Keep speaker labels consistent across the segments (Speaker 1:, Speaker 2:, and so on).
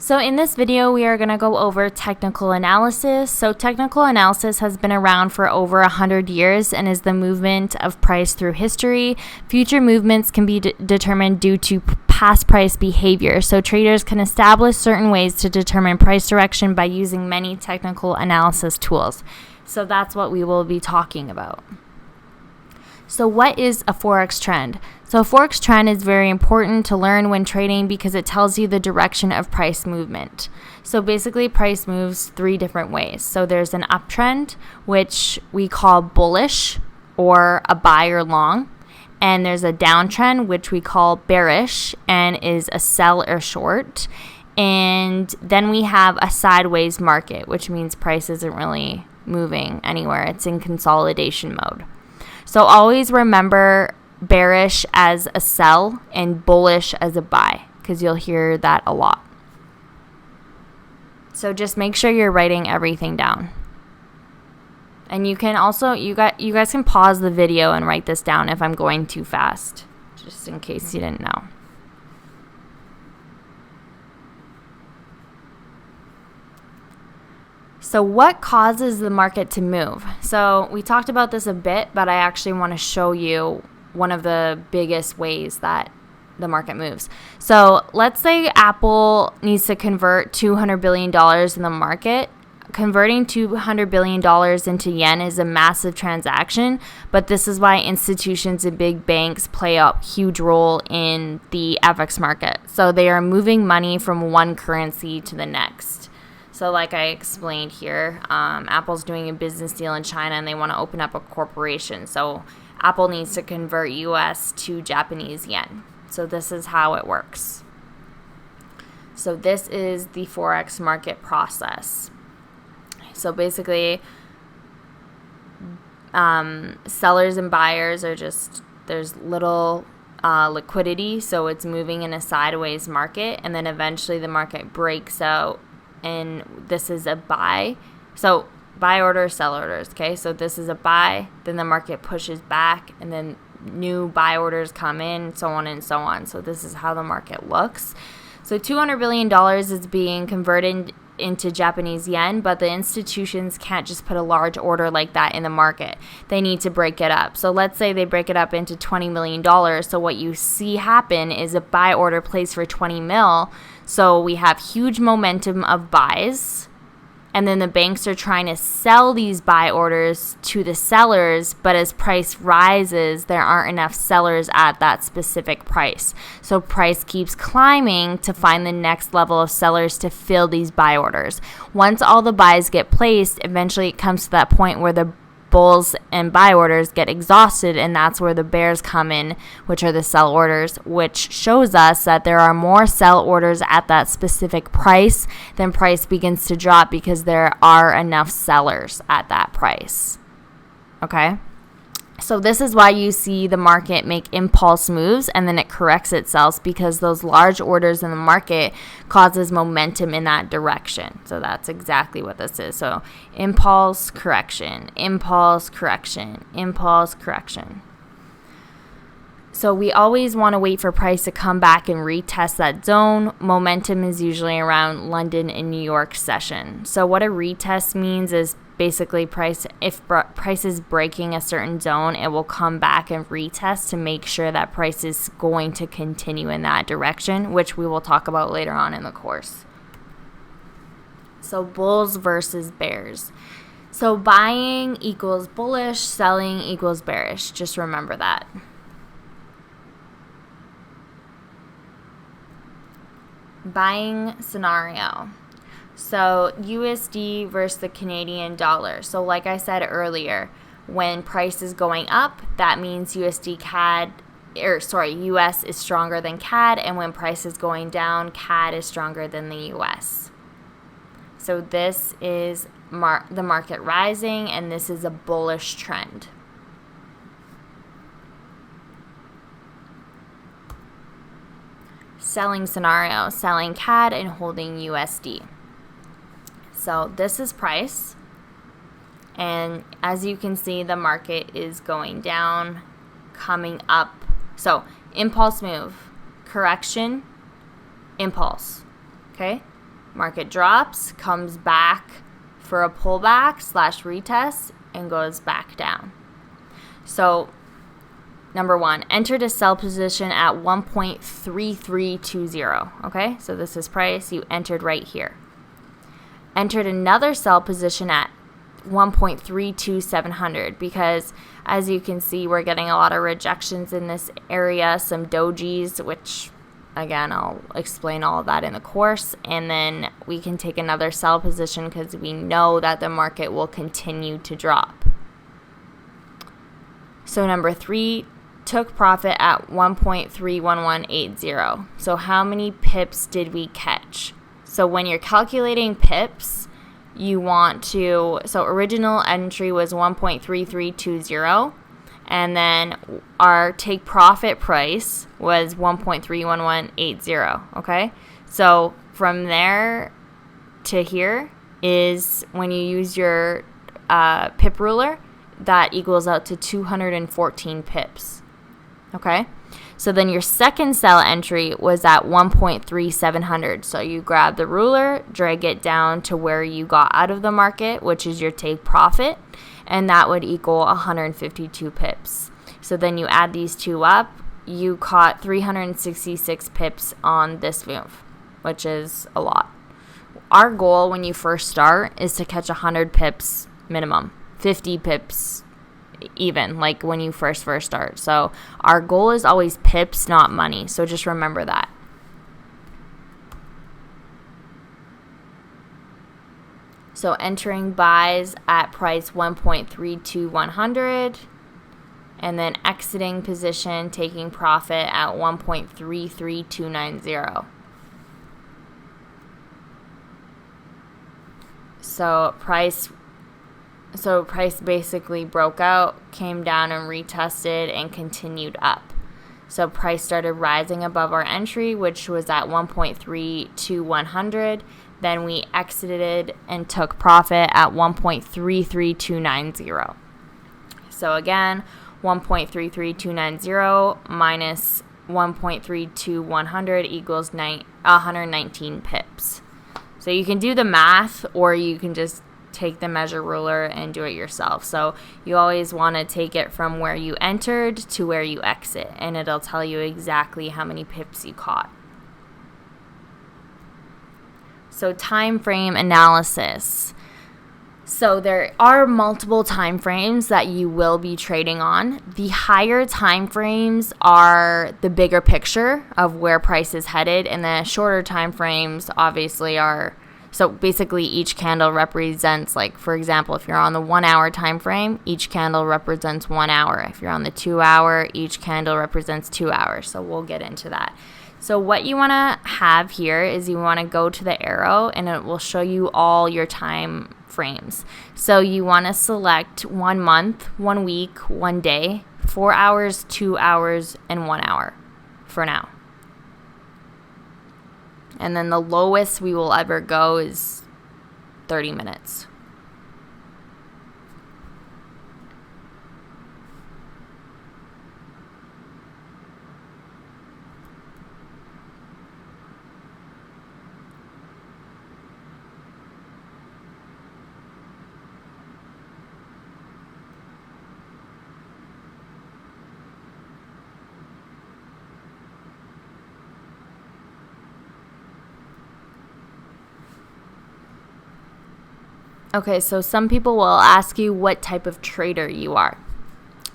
Speaker 1: So in this video, we are going to go over technical analysis. So technical analysis has been around for over 100 years and is the movement of price through history. Future movements can be determined due to past price behavior. So traders can establish certain ways to determine price direction by using many technical analysis tools. So that's what we will be talking about. So what is a Forex trend? So a Forex trend is very important to learn when trading because it tells you the direction of price movement. So basically price moves three different ways. So there's an uptrend, which we call bullish or a buy or long. And there's a downtrend, which we call bearish and is a sell or short. And then we have a sideways market, which means price isn't really moving anywhere. It's in consolidation mode. So always remember bearish as a sell and bullish as a buy because you'll hear that a lot. So just make sure you're writing everything down. And you can also, you guys can pause the video and write this down if I'm going too fast, just in case you didn't know. So what causes the market to move? So we talked about this a bit, but I actually want to show you one of the biggest ways that the market moves. So let's say Apple needs to convert $200 billion in the market. Converting $200 billion into yen is a massive transaction, but this is why institutions and big banks play a huge role in the FX market. So they are moving money from one currency to the next. So like I explained here, Apple's doing a business deal in China and they want to open up a corporation. So Apple needs to convert US to Japanese yen. So this is how it works. So this is the Forex market process. So basically, sellers and buyers are just, there's little liquidity. So it's moving in a sideways market. And then eventually the market breaks out. And this is a buy. So buy orders, sell orders, okay? So this is a buy, then the market pushes back, and then new buy orders come in, so on and so on. So this is how the market looks. So $200 billion is being converted into Japanese yen, but the institutions can't just put a large order like that in the market. They need to break it up. So let's say they break it up into $20 million. So what you see happen is a buy order placed for 20 mil. So we have huge momentum of buys, and then the banks are trying to sell these buy orders to the sellers, but as price rises, there aren't enough sellers at that specific price. So price keeps climbing to find the next level of sellers to fill these buy orders. Once all the buys get placed, eventually it comes to that point where the bulls and buy orders get exhausted, and that's where the bears come in, which are the sell orders, which shows us that there are more sell orders at that specific price, then price begins to drop because there are enough sellers at that price. Okay? So this is why you see the market make impulse moves and then it corrects itself, because those large orders in the market causes momentum in that direction. So that's exactly what this is. So impulse, correction, impulse, correction, impulse, correction. So we always want to wait for price to come back and retest that zone. Momentum is usually around London and New York session. So what a retest means is basically if price is breaking a certain zone, it will come back and retest to make sure that price is going to continue in that direction, which we will talk about later on in the course. So bulls versus bears. So buying equals bullish, selling equals bearish. Just remember that. Buying scenario. So USD versus the Canadian dollar. So like I said earlier, when price is going up, that means US is stronger than CAD, and when price is going down, CAD is stronger than the US. So this is the market rising, and this is a bullish trend. Selling scenario, selling CAD and holding USD. So this is price, and as you can see, the market is going down, coming up. So impulse move, correction, impulse, okay? Market drops, comes back for a pullback / retest, and goes back down. So number 1, entered a sell position at 1.3320. Okay, so this is price. You entered right here. Entered another sell position at 1.32700 because, as you can see, we're getting a lot of rejections in this area, some dojis, which again, I'll explain all of that in the course, and then we can take another sell position because we know that the market will continue to drop. So number 3, took profit at 1.31180. So how many pips did we catch? So when you're calculating pips, you want to, so original entry was 1.3320, and then our take profit price was 1.31180, okay? So from there to here is when you use your pip ruler, that equals out to 214 pips, okay? So then your second sell entry was at 1.3700. So you grab the ruler, drag it down to where you got out of the market, which is your take profit, and that would equal 152 pips. So then you add these two up, you caught 366 pips on this move, which is a lot. Our goal when you first start is to catch 100 pips minimum, 50 pips even, like when you first start. So our goal is always pips, not money. So just remember that. So entering buys at price 1.32100, and then exiting position, taking profit at 1.33290. So price basically broke out, came down and retested and continued up. So price started rising above our entry, which was at 1.32100. Then we exited and took profit at 1.33290. So again, 1.33290 minus 1.32100 equals 119 pips. So you can do the math, or you can just take the measure ruler and do it yourself. So you always want to take it from where you entered to where you exit, and it'll tell you exactly how many pips you caught. So time frame analysis. So there are multiple time frames that you will be trading on. The higher time frames are the bigger picture of where price is headed, and the shorter time frames obviously are, so basically each candle represents, like for example, if you're on the 1 hour time frame, each candle represents 1 hour. If you're on the 2 hour, each candle represents 2 hours. So we'll get into that. So what you want to have here is you want to go to the arrow, and it will show you all your time frames. So you want to select 1 month, 1 week, 1 day, 4 hours, 2 hours, and 1 hour for now. And then the lowest we will ever go is 30 minutes. Okay, so some people will ask you what type of trader you are.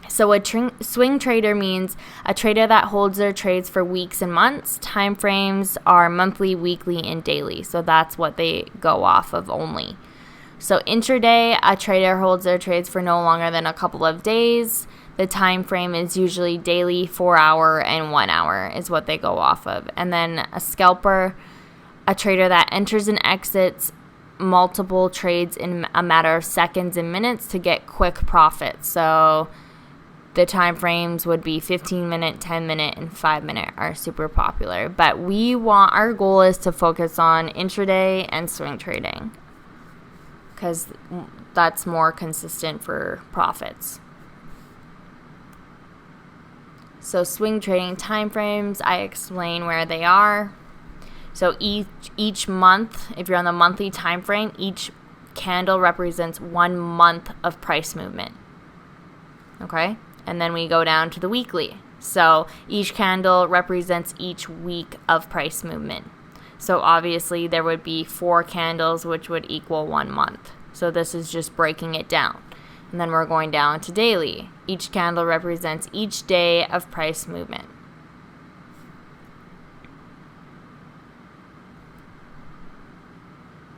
Speaker 1: So a swing trader means a trader that holds their trades for weeks and months. Time frames are monthly, weekly, and daily. So that's what they go off of only. So intraday, a trader holds their trades for no longer than a couple of days. The time frame is usually daily, 4 hour, and 1 hour is what they go off of. And then a scalper, a trader that enters and exits multiple trades in a matter of seconds and minutes to get quick profits. So the time frames would be 15-minute, 10-minute, and 5-minute are super popular. But our goal is to focus on intraday and swing trading because that's more consistent for profits. So swing trading time frames, I explain where they are. So each month, if you're on the monthly time frame, each candle represents 1 month of price movement. Okay? And then we go down to the weekly. So each candle represents each week of price movement. So obviously there would be 4 candles, which would equal 1 month. So this is just breaking it down. And then we're going down to daily. Each candle represents each day of price movement.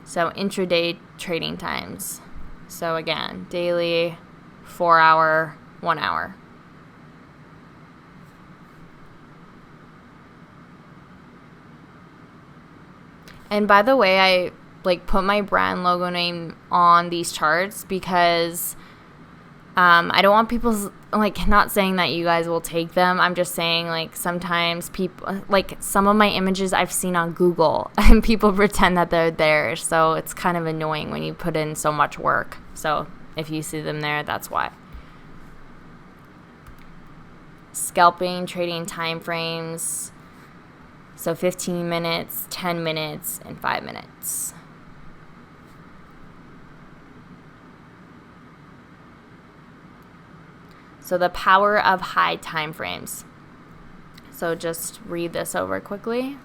Speaker 1: So intraday trading times. So again, daily, 4 hour, 1 hour. And by the way, I put my brand logo name on these charts because I don't want people, not saying that you guys will take them. I'm just saying, sometimes people, some of my images I've seen on Google and people pretend that they're theirs. So it's kind of annoying when you put in so much work. So if you see them there, that's why. Scalping, trading time frames. So 15 minutes, 10 minutes, and 5 minutes. So the power of high time frames. So just read this over quickly.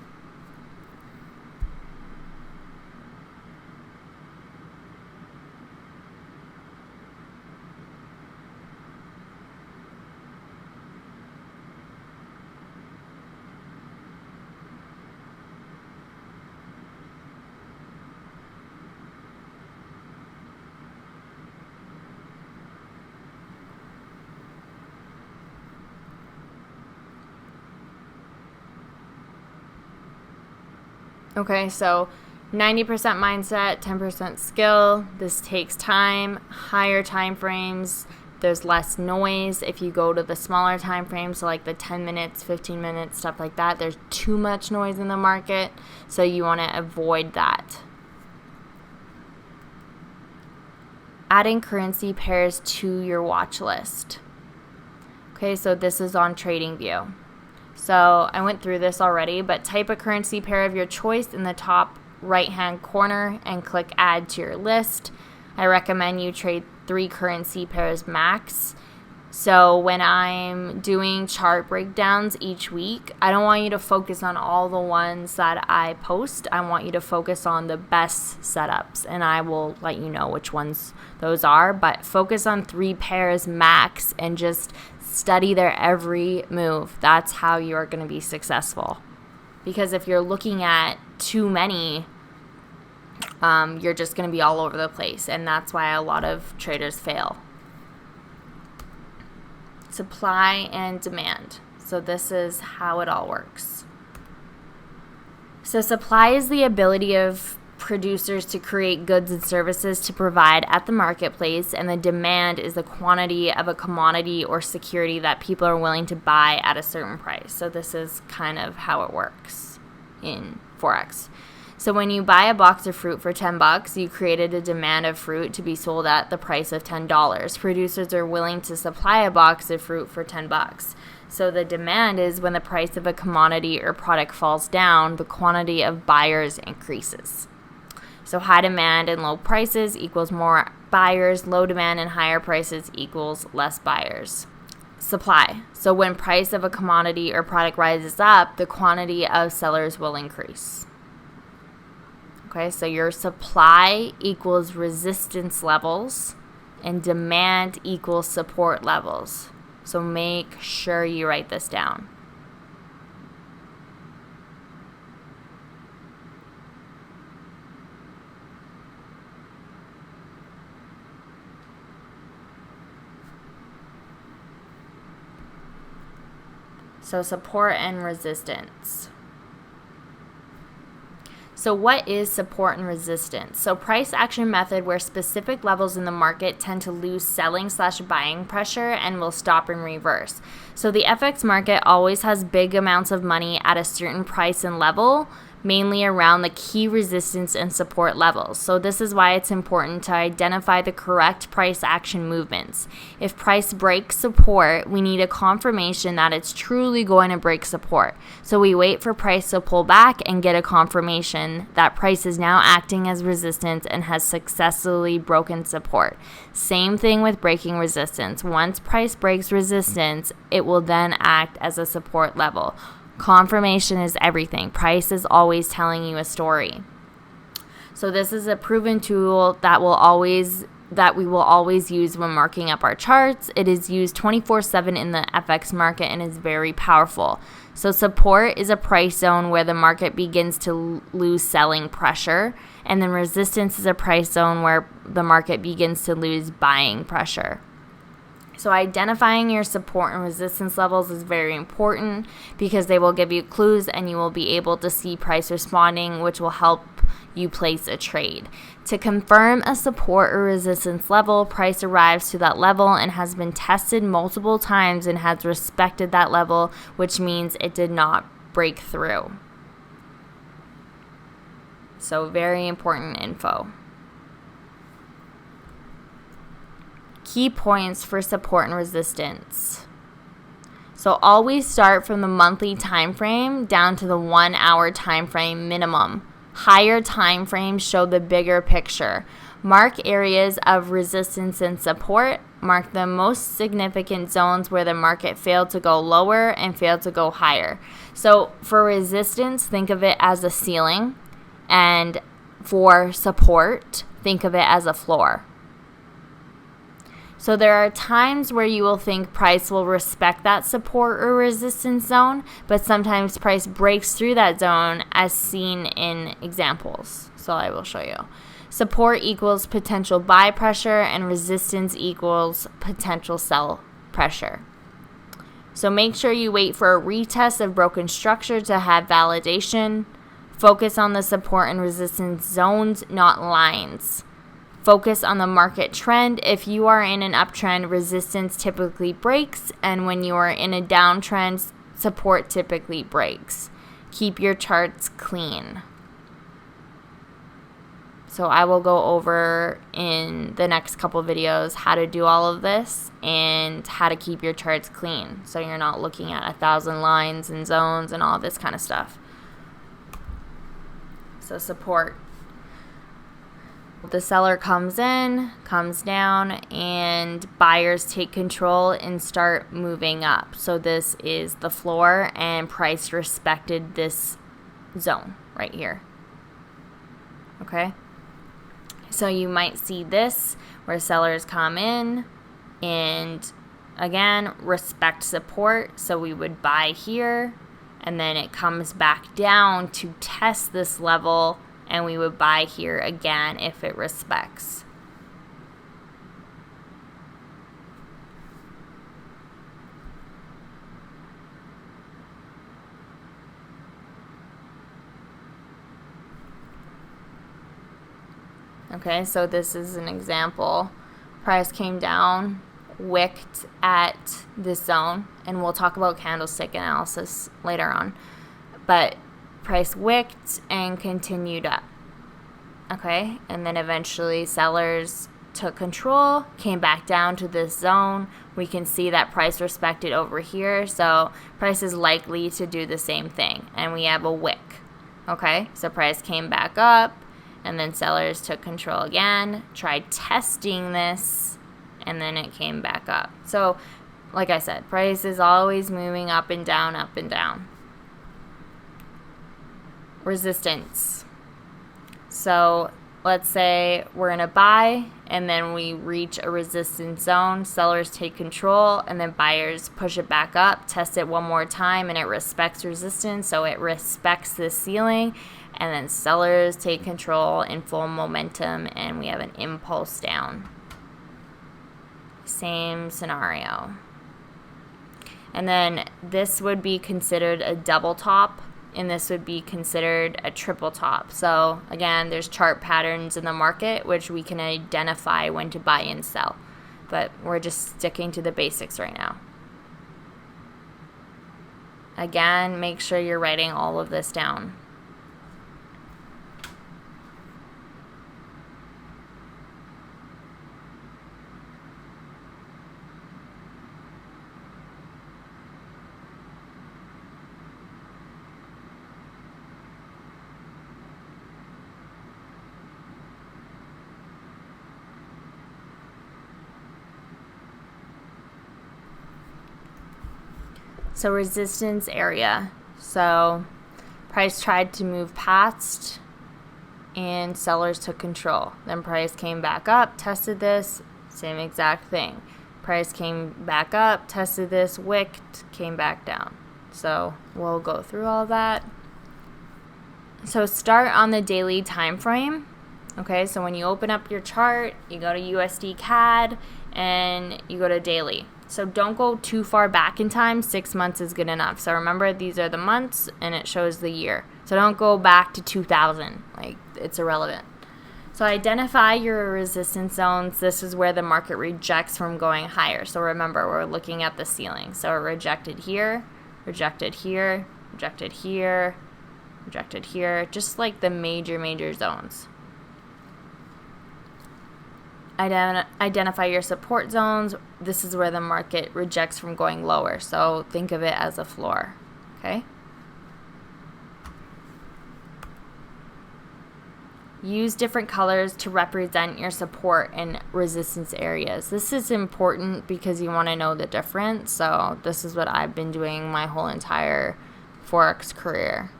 Speaker 1: Okay, so 90% mindset, 10% skill. This takes time. Higher time frames, there's less noise. If you go to the smaller time frames, so the 10 minutes, 15 minutes, stuff like that, there's too much noise in the market, so you want to avoid that. Adding currency pairs to your watch list. Okay, so this is on TradingView. So I went through this already, but type a currency pair of your choice in the top right-hand corner and click add to your list. I recommend you trade 3 currency pairs max. So when I'm doing chart breakdowns each week, I don't want you to focus on all the ones that I post. I want you to focus on the best setups, and I will let you know which ones those are. But focus on 3 pairs max and just study their every move. That's how you're going to be successful. Because if you're looking at too many, you're just going to be all over the place. And that's why a lot of traders fail. Supply and demand. So this is how it all works. So supply is the ability of producers to create goods and services to provide at the marketplace, and the demand is the quantity of a commodity or security that people are willing to buy at a certain price. So this is kind of how it works in Forex. So when you buy a box of fruit for $10, you created a demand of fruit to be sold at the price of $10. Producers are willing to supply a box of fruit for $10. So the demand is when the price of a commodity or product falls down, the quantity of buyers increases. So high demand and low prices equals more buyers. Low demand and higher prices equals less buyers. Supply. So when price of a commodity or product rises up, the quantity of sellers will increase. Okay, so your supply equals resistance levels and demand equals support levels. So make sure you write this down. So support and resistance. So what is support and resistance? So price action method where specific levels in the market tend to lose selling/buying pressure and will stop and reverse. So the FX market always has big amounts of money at a certain price and level, mainly around the key resistance and support levels. So this is why it's important to identify the correct price action movements. If price breaks support, we need a confirmation that it's truly going to break support. So we wait for price to pull back and get a confirmation that price is now acting as resistance and has successfully broken support. Same thing with breaking resistance. Once price breaks resistance, it will then act as a support level. Confirmation is everything. Price is always telling you a story. So this is a proven tool that we will always use when marking up our charts. It is used 24/7 in the FX market and is very powerful. So support is a price zone where the market begins to lose selling pressure, and then resistance is a price zone where the market begins to lose buying pressure. So identifying your support and resistance levels is very important because they will give you clues and you will be able to see price responding, which will help you place a trade. To confirm a support or resistance level, price arrives to that level and has been tested multiple times and has respected that level, which means it did not break through. So very important info. Key points for support and resistance. So always start from the monthly time frame down to the 1 hour time frame minimum. Higher time frames show the bigger picture. Mark areas of resistance and support. Mark the most significant zones where the market failed to go lower and failed to go higher. So for resistance, think of it as a ceiling, and for support, think of it as a floor. So there are times where you will think price will respect that support or resistance zone, but sometimes price breaks through that zone as seen in examples. So I will show you. Support equals potential buy pressure and resistance equals potential sell pressure. So make sure you wait for a retest of broken structure to have validation. Focus on the support and resistance zones, not lines. Focus on the market trend. If you are in an uptrend, resistance typically breaks, and when you are in a downtrend, support typically breaks. Keep your charts clean. So I will go over in the next couple videos how to do all of this and how to keep your charts clean so you're not looking at 1,000 lines and zones and all this kind of stuff. So support. The seller comes in, comes down, and buyers take control and start moving up. So this is the floor, and price respected this zone right here. Okay? So you might see this where sellers come in and, again, respect support. So we would buy here, and then it comes back down to test this level, and we would buy here again if it respects. Okay, so this is an example. Price came down, wicked at this zone, and we'll talk about candlestick analysis later on. But price wicked and continued up. Okay, and then eventually sellers took control, came back down to this zone. We can see that price respected over here, so price is likely to do the same thing, and we have a wick. Okay, so price came back up, and then sellers took control again, tried testing this, and then it came back up. So like I said, price is always moving up and down, up and down. Resistance. So let's say we're in a buy and then we reach a resistance zone. Sellers take control and then buyers push it back up, test it one more time, and it respects resistance. So it respects the ceiling, and then sellers take control in full momentum and we have an impulse down. Same scenario. And then this would be considered a double top, and this would be considered a triple top. So again, there's chart patterns in the market which we can identify when to buy and sell, but we're just sticking to the basics right now. Again, make sure you're writing all of this down. So resistance area. So price tried to move past and sellers took control. Then price came back up, tested this, same exact thing. Price came back up, tested this, wicked, came back down. So we'll go through all that. So start on the daily time frame. Okay, so when you open up your chart, you go to USD CAD and you go to daily. So don't go too far back in time. 6 months is good enough. So remember, these are the months and it shows the year. So don't go back to 2000. Like, it's irrelevant. So identify your resistance zones. This is where the market rejects from going higher. So remember, we're looking at the ceiling. So it rejected here, rejected here, rejected here, rejected here, just like the major zones. Identify your support zones. This is where the market rejects from going lower. So think of it as a floor. Okay? Use different colors to represent your support and resistance areas. This is important because you want to know the difference. So this is what I've been doing my whole entire Forex career.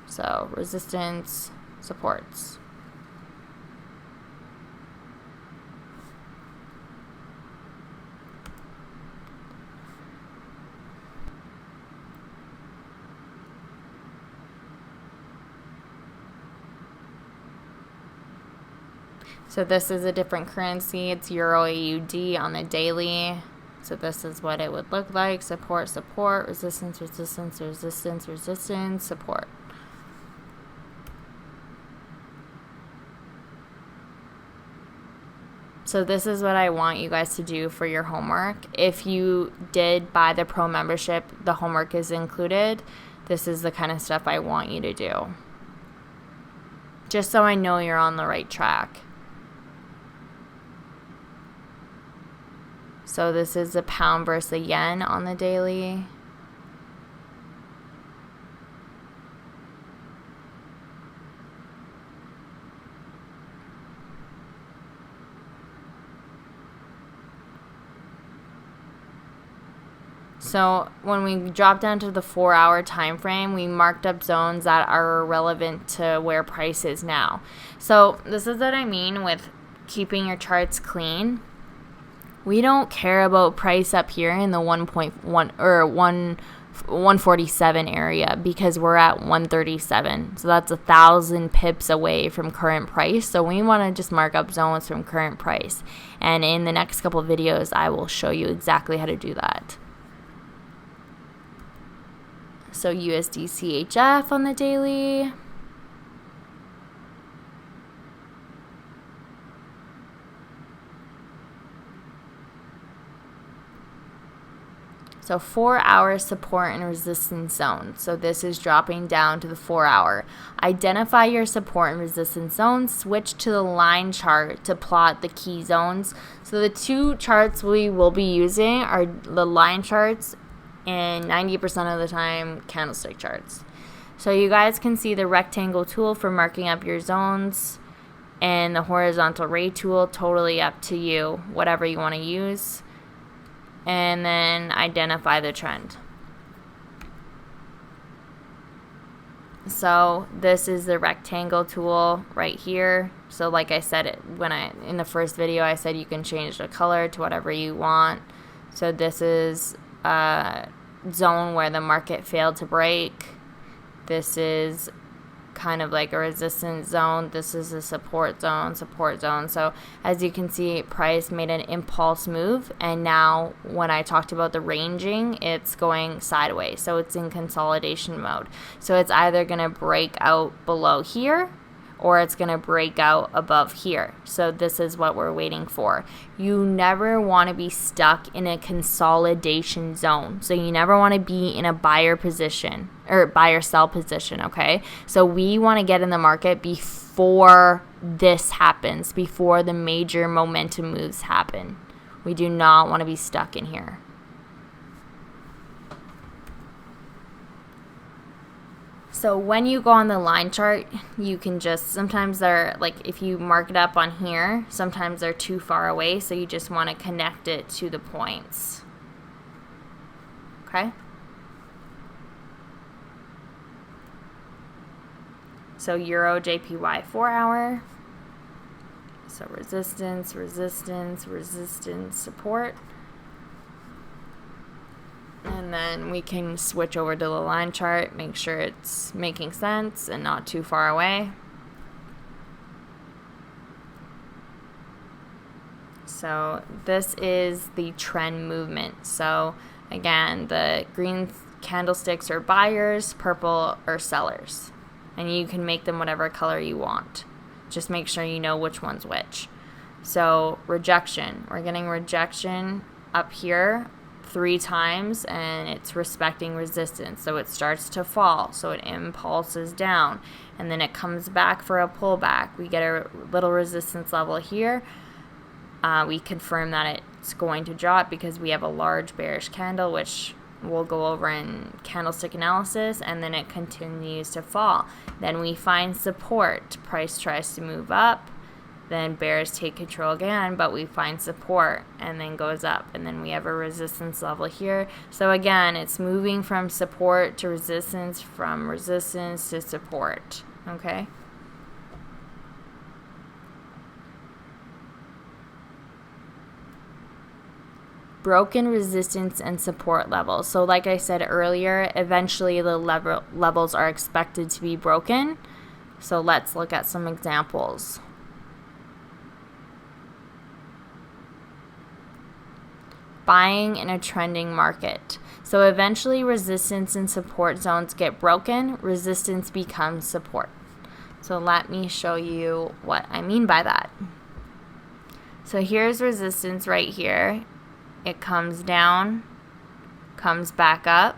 Speaker 1: So resistance, supports. So this is a different currency. It's Euro AUD on the daily. So this is what it would look like. Support, support, resistance, resistance, resistance, resistance, support. So this is what I want you guys to do for your homework. If you did buy the pro membership, the homework is included. This is the kind of stuff I want you to do. Just so I know you're on the right track. So this is the pound versus the yen on the daily. So when we drop down to the 4-hour time frame, we marked up zones that are relevant to where price is now. So this is what I mean with keeping your charts clean. We don't care about price up here in the 1.1 or 147 area because we're at 137. So that's 1,000 pips away from current price. So we want to just mark up zones from current price. And in the next couple of videos, I will show you exactly how to do that. So USD CHF on the daily. So 4-hour support and resistance zone. So this is dropping down to the 4-hour. Identify your support and resistance zones. Switch to the line chart to plot the key zones. So the two charts we will be using are the line charts and 90% of the time candlestick charts. So you guys can see the rectangle tool for marking up your zones and the horizontal ray tool, totally up to you, whatever you want to use. And then identify the trend. So this is the rectangle tool right here. So like I said, in the first video, I said you can change the color to whatever you want. So this is a zone where the market failed to break. This is kind of like a resistance zone. This is a support zone. So as you can see, price made an impulse move, and now when I talked about the ranging, it's going sideways, so it's in consolidation mode. So it's either going to break out below here or it's going to break out above here. So this is what we're waiting for. You never want to be stuck in a consolidation zone. So you never want to be in a buyer position or buyer sell position, okay? So we want to get in the market before this happens, before the major momentum moves happen. We do not want to be stuck in here. So when you go on the line chart, you can just, sometimes they're, like if you mark it up on here, sometimes they're too far away, so you just want to connect it to the points. Okay? So Euro JPY 4 hour. So resistance, resistance, resistance, support. And then we can switch over to the line chart, make sure it's making sense and not too far away. So this is the trend movement. So again, the green candlesticks are buyers, purple are sellers. And you can make them whatever color you want. Just make sure you know which one's which. So rejection. We're getting rejection up here 3 times, and it's respecting resistance. So it starts to fall. So it impulses down. And then it comes back for a pullback. We get a little resistance level here. We confirm that it's going to drop because we have a large bearish candle, which we'll go over in candlestick analysis, and then it continues to fall. Then we find support. Price tries to move up, then bears take control again, but we find support and then goes up, and then we have a resistance level here. So again, it's moving from support to resistance, from resistance to support. Okay? Broken resistance and support levels. So like I said earlier, eventually the levels are expected to be broken. So let's look at some examples. Buying in a trending market. So eventually resistance and support zones get broken, resistance becomes support. So let me show you what I mean by that. So here's resistance right here. It comes down, comes back up.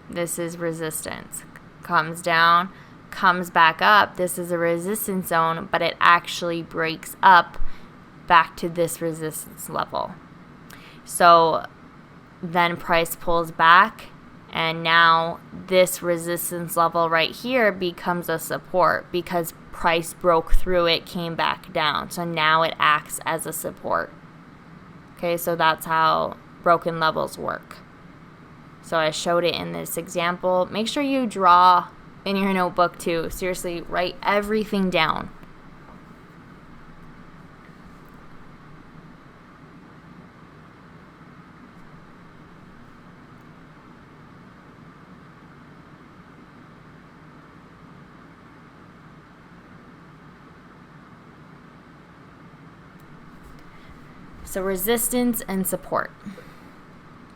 Speaker 1: This is resistance. Comes down, comes back up. This is a resistance zone, but it actually breaks up back to this resistance level. So then price pulls back, and now this resistance level right here becomes a support because price broke through it, came back down. So now it acts as a support. Okay, so that's how broken levels work. So I showed it in this example. Make sure you draw in your notebook too. Seriously, write everything down. So resistance and support.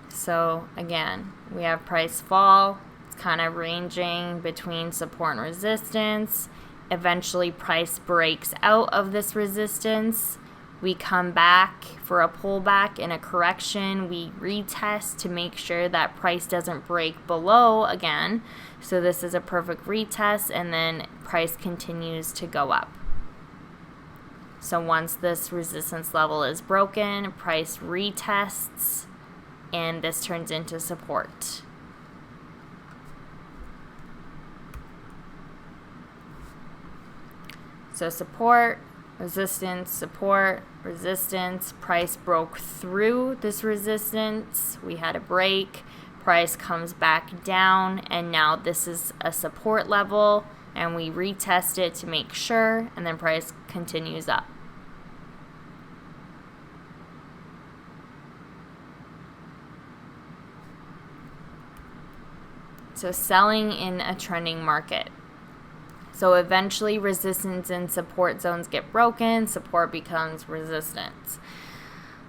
Speaker 1: So again, we have price fall. It's kind of ranging between support and resistance. Eventually price breaks out of this resistance. We come back for a pullback and a correction. We retest to make sure that price doesn't break below again. So this is a perfect retest, and then price continues to go up. So once this resistance level is broken, price retests, and this turns into support. So support, resistance, support, resistance. Price broke through this resistance. We had a break. Price comes back down, and now this is a support level, and we retest it to make sure, and then price continues up. So selling in a trending market. So eventually resistance and support zones get broken, support becomes resistance.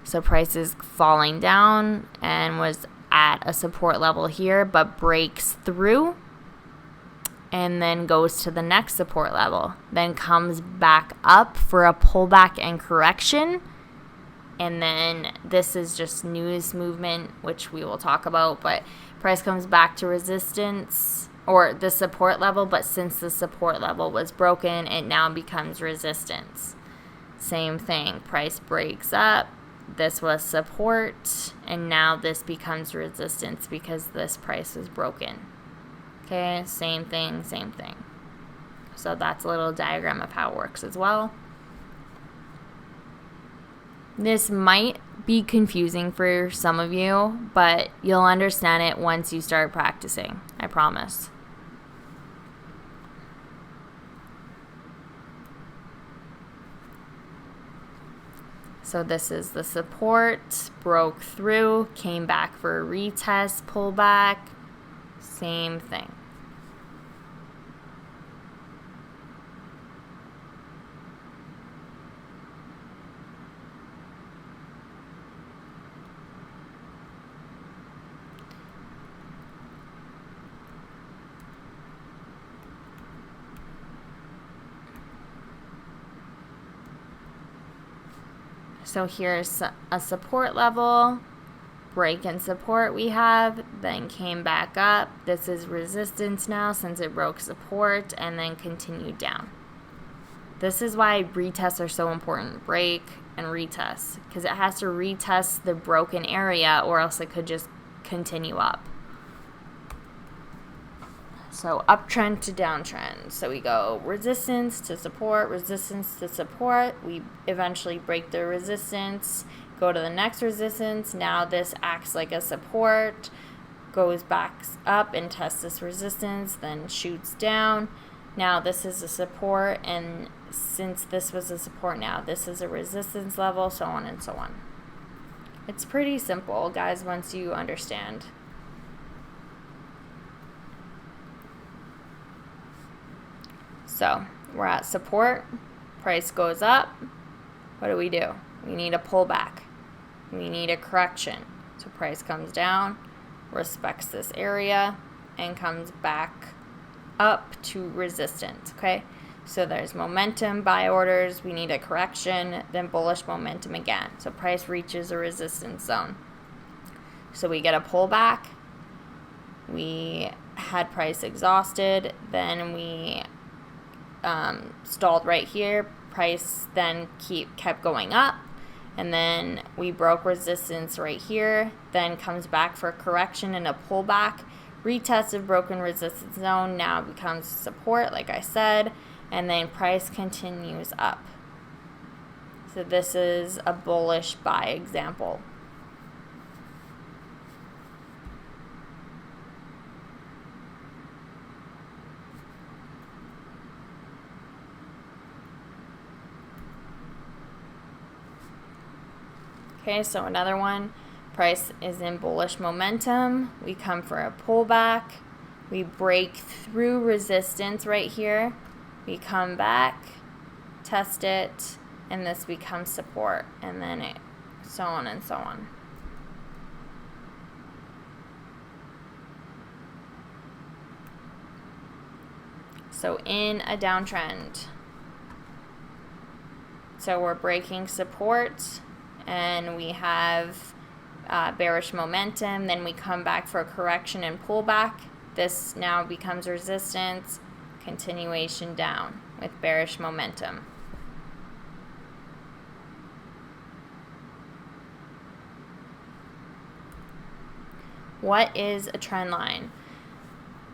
Speaker 1: So price is falling down and was at a support level here, but breaks through and then goes to the next support level, then comes back up for a pullback and correction. And then this is just news movement, which we will talk about, but price comes back to resistance or the support level, but since the support level was broken, it now becomes resistance. Same thing, price breaks up, this was support, and now this becomes resistance because this price was broken. Okay, same thing, same thing. So that's a little diagram of how it works as well. This might be confusing for some of you, but you'll understand it once you start practicing. I promise. So this is the support, broke through, came back for a retest, pullback, same thing. So here's a support level, break and support we have, then came back up. This is resistance now since it broke support and then continued down. This is why retests are so important, break and retest, because it has to retest the broken area or else it could just continue up. So uptrend to downtrend. So we go resistance to support, resistance to support. We eventually break the resistance, go to the next resistance. Now this acts like a support, goes back up and tests this resistance, then shoots down. Now this is a support, and since this was a support, now this is a resistance level, so on and so on. It's pretty simple, guys, once you understand. So we're at support, price goes up. What do? We need a pullback. We need a correction. So price comes down, respects this area, and comes back up to resistance, okay? So there's momentum, buy orders, we need a correction, then bullish momentum again. So price reaches a resistance zone. So we get a pullback. We had price exhausted, then we stalled right here. Price then kept going up, and then we broke resistance right here, then comes back for a correction and a pullback, retest of broken resistance zone, now becomes support like I said, and then price continues up. So this is a bullish buy example. Okay, so another one, price is in bullish momentum. We come for a pullback. We break through resistance right here. We come back, test it, and this becomes support, and then so on and so on. So in a downtrend, so we're breaking support, and we have bearish momentum, then we come back for a correction and pullback. This now becomes resistance, continuation down with bearish momentum. What is a trend line?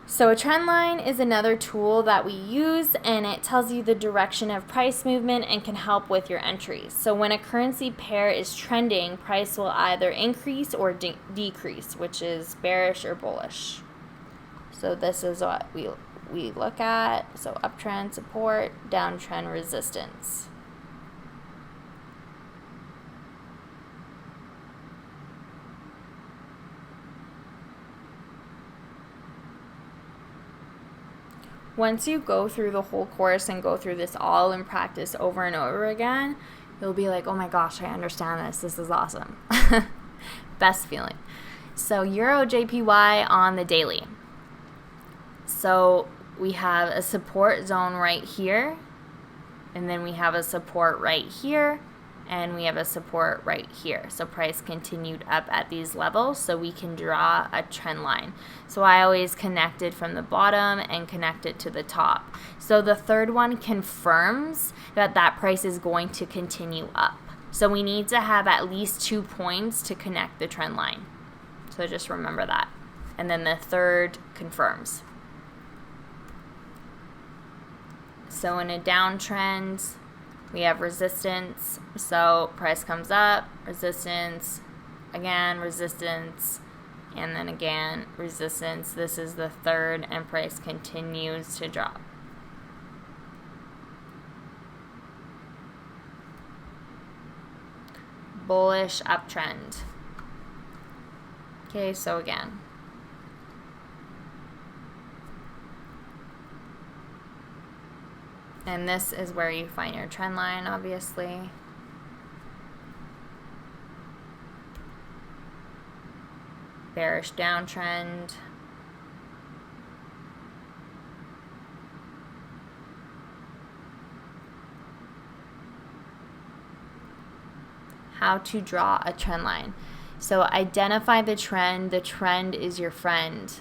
Speaker 1: So a trend line is another tool that we use, and it tells you the direction of price movement and can help with your entries. So when a currency pair is trending, price will either increase or decrease, which is bearish or bullish. So this is what we look at. So uptrend support, downtrend resistance. Once you go through the whole course and go through this all in practice over and over again, you'll be like, oh my gosh, I understand this. This is awesome. Best feeling. So Euro JPY on the daily. So we have a support zone right here, and then we have a support right here, and we have a support right here. So price continued up at these levels, so we can draw a trend line. So I always connect it from the bottom and connect it to the top. So the third one confirms that that price is going to continue up. So we need to have at least 2 points to connect the trend line. So just remember that. And then the third confirms. So in a downtrend, we have resistance. So price comes up, resistance, again, resistance, and then again, resistance. This is the third, and price continues to drop. Bullish uptrend. Okay, so again. And this is where you find your trend line, obviously. Bearish downtrend. How to draw a trend line. So identify the trend. The trend is your friend.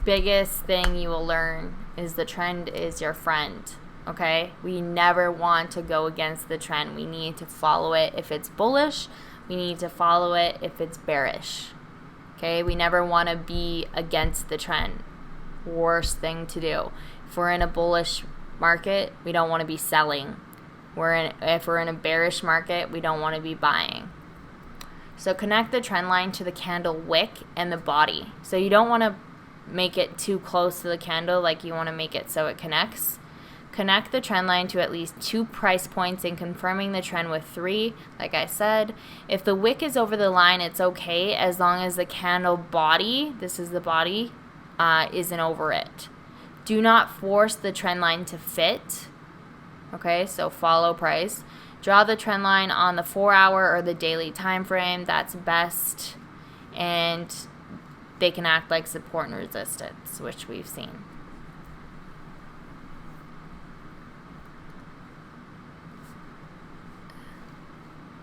Speaker 1: Biggest thing you will learn is the trend is your friend. Okay? We never want to go against the trend. We need to follow it if it's bullish. We need to follow it if it's bearish. Okay? We never want to be against the trend. Worst thing to do. If we're in a bullish market, we don't want to be selling. If we're in a bearish market, we don't want to be buying. So connect the trend line to the candle wick and the body. So you don't want to make it too close to the candle, like you want to make it so it connects. Connect the trend line to at least 2 price points and confirming the trend with 3, like I said. If the wick is over the line, it's okay as long as the candle body, this is the body, isn't over it. Do not force the trend line to fit. Okay, so follow price. Draw the trend line on the 4-hour or the daily time frame. That's best. And they can act like support and resistance, which we've seen.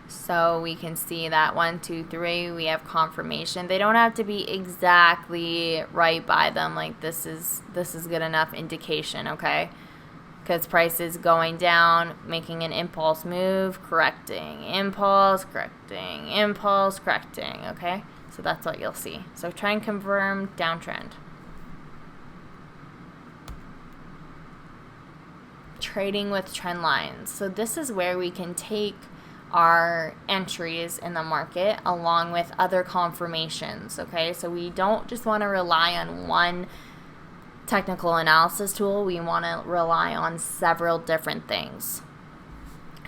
Speaker 1: So we can see that 1, 2, 3, we have confirmation. They don't have to be exactly right by them. Like this is good enough indication, okay? Because price is going down, making an impulse move, correcting, impulse, correcting, impulse, correcting, okay? So that's what you'll see. So try and confirm downtrend. Trading with trend lines. So this is where we can take our entries in the market along with other confirmations, okay? So we don't just want to rely on one technical analysis tool. We want to rely on several different things.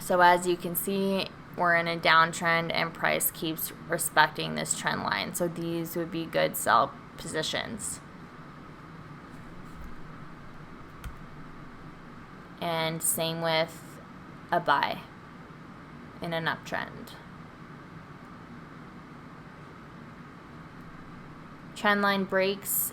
Speaker 1: So as you can see, we're in a downtrend and price keeps respecting this trend line. So these would be good sell positions. And same with a buy in an uptrend. Trend line breaks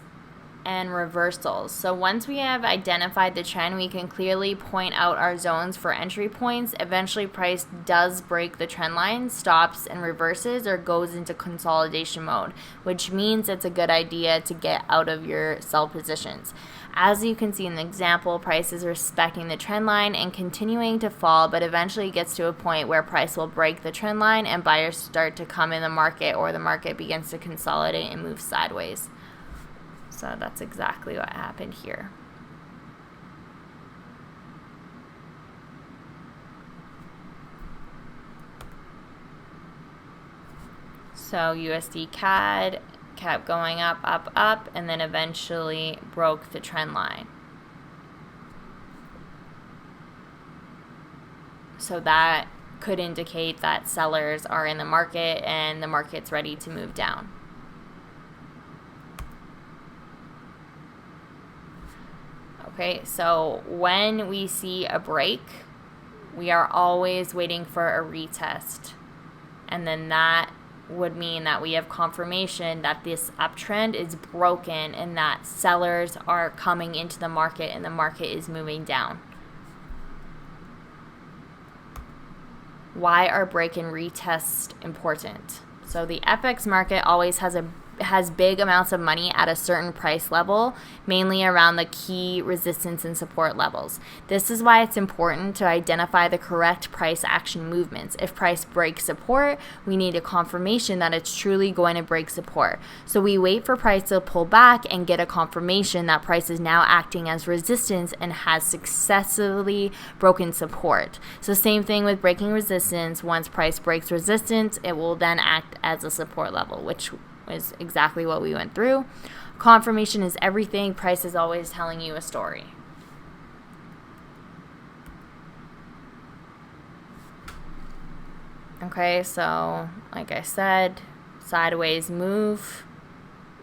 Speaker 1: and reversals. So once we have identified the trend, we can clearly point out our zones for entry points. Eventually price does break the trend line, stops and reverses, or goes into consolidation mode, which means it's a good idea to get out of your sell positions. As you can see in the example, price is respecting the trend line and continuing to fall, but eventually gets to a point where price will break the trend line and buyers start to come in the market, or the market begins to consolidate and move sideways. So that's exactly what happened here. So USD CAD kept going up, up, up, and then eventually broke the trend line. So that could indicate that sellers are in the market and the market's ready to move down. Okay, so when we see a break, we are always waiting for a retest. And then that would mean that we have confirmation that this uptrend is broken and that sellers are coming into the market and the market is moving down. Why are break and retest important? So the FX market always has a has big amounts of money at a certain price level, mainly around the key resistance and support levels. This is why it's important to identify the correct price action movements. If price breaks support, we need a confirmation that it's truly going to break support. So we wait for price to pull back and get a confirmation that price is now acting as resistance and has successfully broken support. So same thing with breaking resistance. Once price breaks resistance, it will then act as a support level, which is exactly what we went through. Confirmation is everything. Price is always telling you a story. Okay, so like I said, sideways move,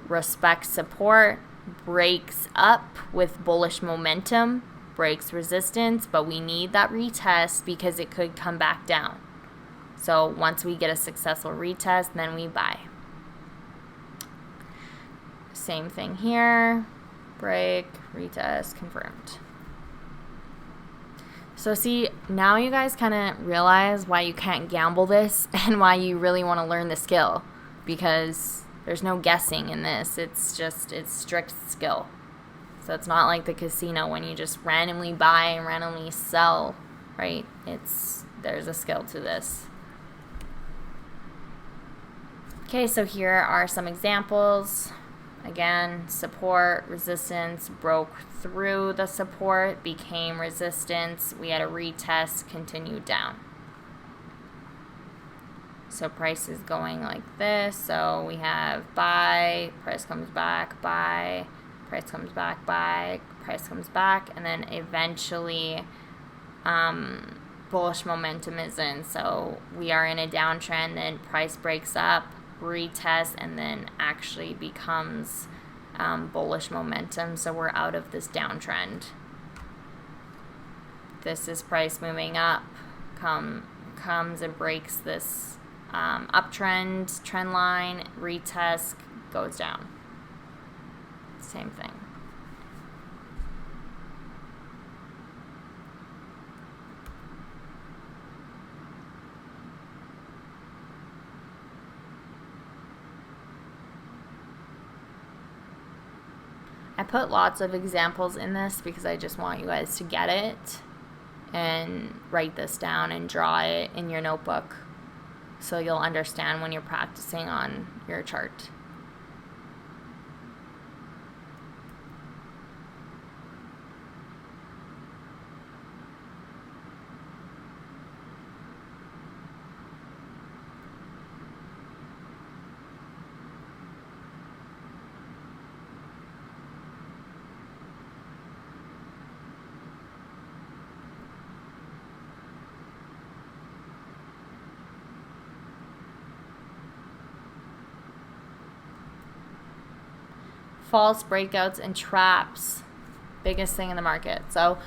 Speaker 1: respects support, breaks up with bullish momentum, breaks resistance, but we need that retest because it could come back down. So once we get a successful retest, then we buy. Same thing here, break, retest, confirmed. So see, now you guys kind of realize why you can't gamble this and why you really want to learn the skill, because there's no guessing in this. It's strict skill. So it's not like the casino when you just randomly buy and randomly sell, right? There's a skill to this. Okay, so here are some examples. Again, support, resistance, broke through the support, became resistance. We had a retest, continued down. So price is going like this. So we have buy, price comes back, buy, price comes back, buy, price comes back, and then eventually bullish momentum is in. So we are in a downtrend, then price breaks up, retest, and then actually becomes bullish momentum. So we're out of this downtrend. This is price moving up, comes and breaks this uptrend trend line, retest, goes down. Same thing. I put lots of examples in this because I just want you guys to get it and write this down and draw it in your notebook so you'll understand when you're practicing on your chart. False breakouts and traps, biggest thing in the market. So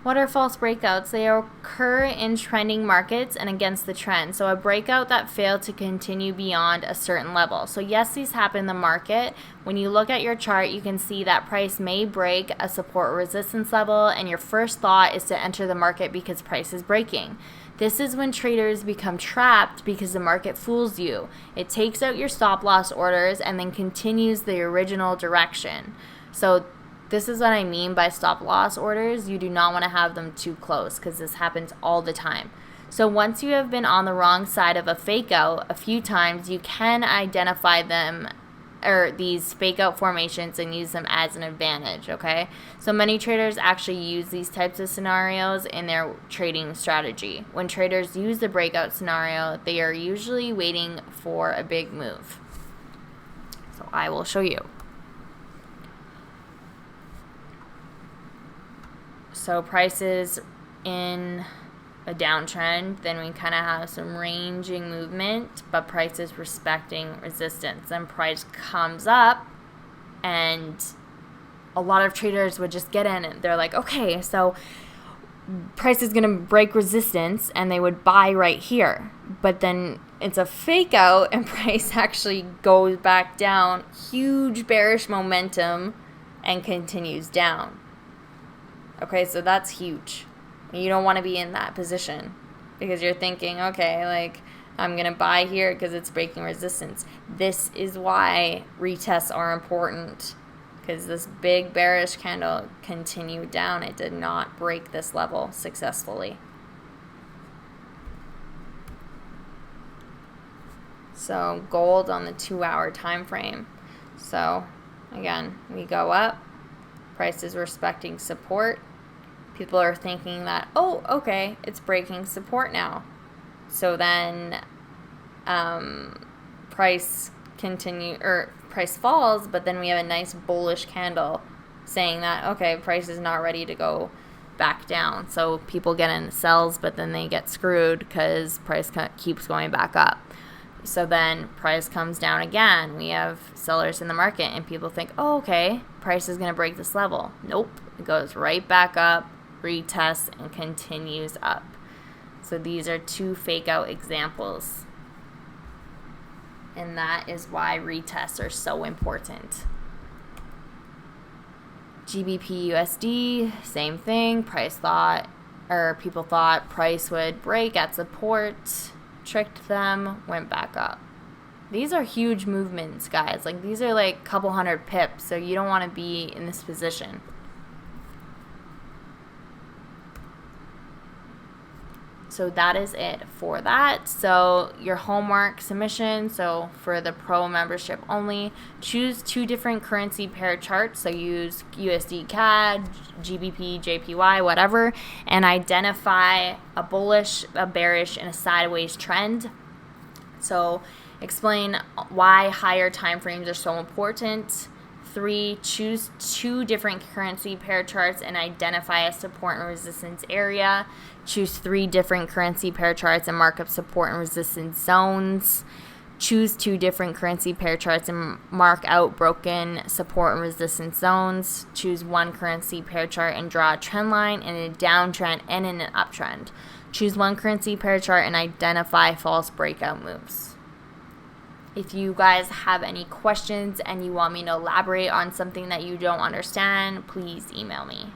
Speaker 1: what are false breakouts? They occur in trending markets and against the trend. So a breakout that failed to continue beyond a certain level. So yes, these happen in the market. When you look at your chart, you can see that price may break a support or resistance level, and your first thought is to enter the market because price is breaking. This is when traders become trapped because the market fools you. It takes out your stop loss orders and then continues the original direction. So this is what I mean by stop loss orders. You do not want to have them too close because this happens all the time. So once you have been on the wrong side of a fake out a few times, you can identify them or these fake out formations and use them as an advantage, okay? So many traders actually use these types of scenarios in their trading strategy. When traders use the breakout scenario, they are usually waiting for a big move. So I will show you. So prices in a downtrend, then we kind of have some ranging movement, but price is respecting resistance. Then price comes up, and a lot of traders would just get in and they're like, okay, so price is going to break resistance, and they would buy right here. But then it's a fake out, and price actually goes back down, huge bearish momentum, and continues down. Okay, so that's huge. You don't want to be in that position because you're thinking, okay, like I'm going to buy here because it's breaking resistance. This is why retests are important, because this big bearish candle continued down. It did not break this level successfully. So gold on the 2-hour time frame. So again, we go up. Price is respecting support. People are thinking that, oh, okay, it's breaking support now. So then price falls, but then we have a nice bullish candle saying that, okay, price is not ready to go back down. So people get in sells, but then they get screwed because price keeps going back up. So then price comes down again. We have sellers in the market, and people think, oh, okay, price is going to break this level. Nope. It goes right back up, retests, and continues up. So these are 2 fake out examples. And that is why retests are so important. GBP USD, same thing. People thought price would break at support, tricked them, went back up. These are huge movements, guys. Like, these are like a couple hundred pips, so you don't want to be in this position. So that is it for that. So your homework submission, so for the pro membership only, choose 2 different currency pair charts. So use USD CAD, GBP, JPY, whatever, and identify a bullish, a bearish, and a sideways trend. So explain why higher time frames are so important. 3, choose 2 different currency pair charts and identify a support and resistance area. Choose 3 different currency pair charts and mark up support and resistance zones. Choose 2 different currency pair charts and mark out broken support and resistance zones. Choose 1 currency pair chart and draw a trend line in a downtrend and in an uptrend. Choose 1 currency pair chart and identify false breakout moves. If you guys have any questions and you want me to elaborate on something that you don't understand, please email me.